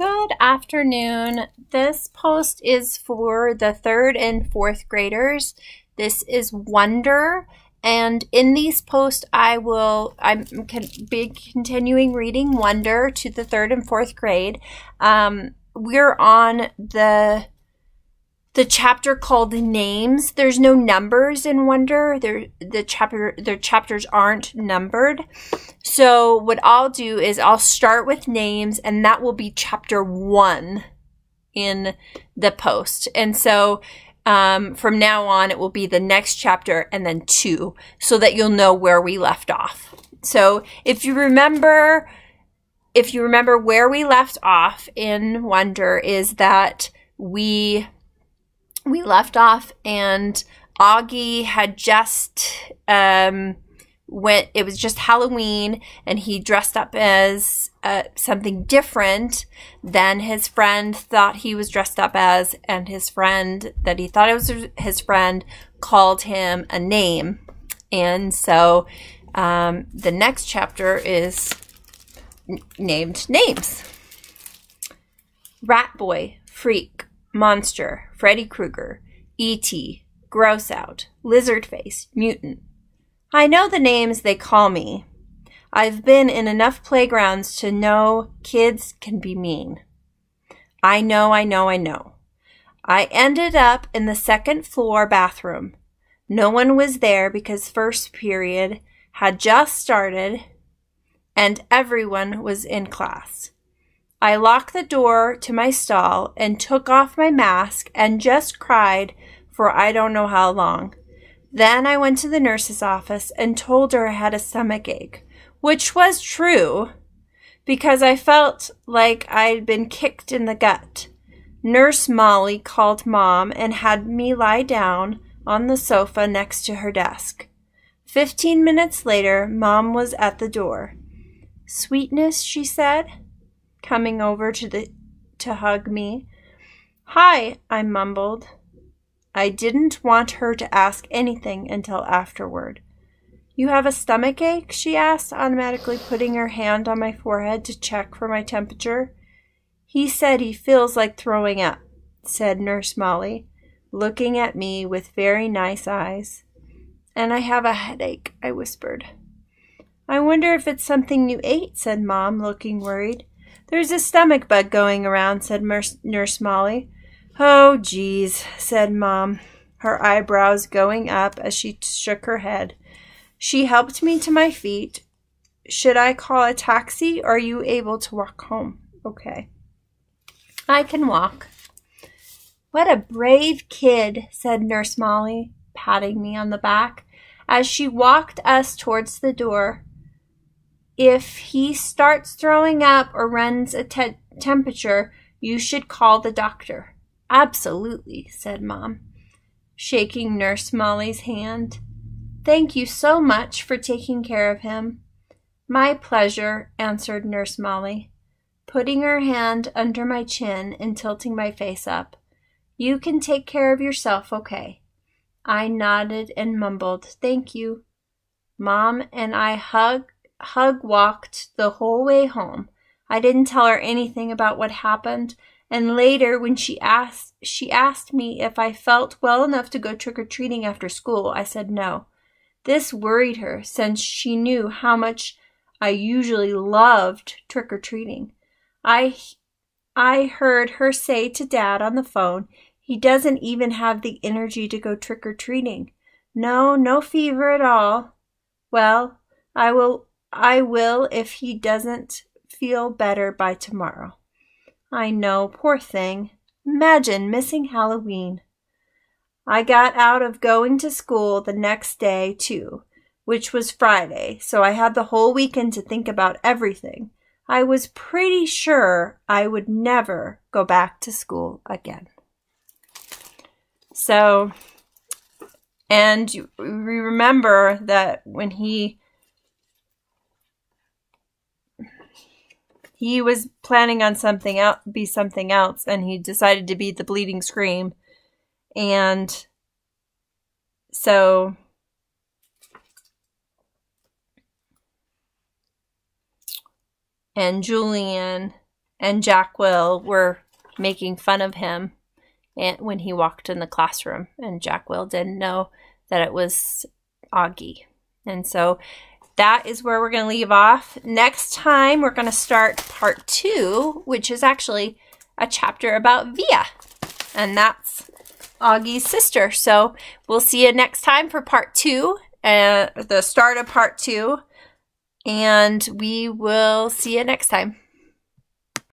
Good afternoon. This post is for the 3rd and 4th graders. This is Wonder, and in these posts I'm be continuing reading Wonder to the 3rd and 4th grade. We're on the chapter called Names. There's no numbers in Wonder. The chapters aren't numbered. So what I'll do is I'll start with names, and that will be chapter 1 in the post. And so from now on, it will be the next chapter and then 2, so that you'll know where we left off. So if you remember where we left off in Wonder is that we left off and Augie had just it was just Halloween, and he dressed up as something different than his friend thought he was dressed up as, and his friend that he thought it was his friend called him a name. And so the next chapter is named Names. Rat Boy, Freak, Monster, Freddy Krueger, E.T., Gross Out, Lizard Face, Mutant. I know the names they call me. I've been in enough playgrounds to know kids can be mean. I know. I ended up in the 2nd floor bathroom. No one was there because first period had just started and everyone was in class. I locked the door to my stall and took off my mask and just cried for I don't know how long. Then I went to the nurse's office and told her I had a stomach ache, which was true because I felt like I'd been kicked in the gut. Nurse Molly called Mom and had me lie down on the sofa next to her desk. 15 minutes later, Mom was at the door. "Sweetness," she said, coming over to hug me. "Hi," I mumbled. I didn't want her to ask anything until afterward. "You have a stomach ache?" she asked, automatically putting her hand on my forehead to check for my temperature. "He said he feels like throwing up," said Nurse Molly, looking at me with very nice eyes. "And I have a headache," I whispered. "I wonder if it's something you ate," said Mom, looking worried. "There's a stomach bug going around," said Nurse Molly. "Oh, geez," said Mom, her eyebrows going up as she shook her head. She helped me to my feet. "Should I call a taxi, or are you able to walk home?" "Okay. I can walk." "What a brave kid," said Nurse Molly, patting me on the back as she walked us towards the door. "If he starts throwing up or runs a temperature, you should call the doctor." "Absolutely," said Mom, shaking Nurse Molly's hand. "Thank you so much for taking care of him." "My pleasure," answered Nurse Molly, putting her hand under my chin and tilting my face up. "You can take care of yourself, okay?" I nodded and mumbled, "Thank you." Mom and I hug-walked the whole way home. I didn't tell her anything about what happened. And later, when she asked me if I felt well enough to go trick-or-treating after school, I said no. This worried her, since she knew how much I usually loved trick-or-treating. I heard her say to Dad on the phone, he doesn't even have the energy to go trick-or-treating. No fever at all. Well, I will if he doesn't feel better by tomorrow. I know, poor thing. Imagine missing Halloween. I got out of going to school the next day, too, which was Friday, so I had the whole weekend to think about everything. I was pretty sure I would never go back to school again. So, and we remember that when he was planning on something else, and he decided to be the Bleeding Scream. And so and Julian and Jack Will were making fun of him when he walked in the classroom, and Jack Will didn't know that it was Augie. And so that is where we're going to leave off. Next time, we're going to start part 2, which is actually a chapter about Via, and that's Augie's sister. So we'll see you next time for part 2, the start of part 2, and we will see you next time.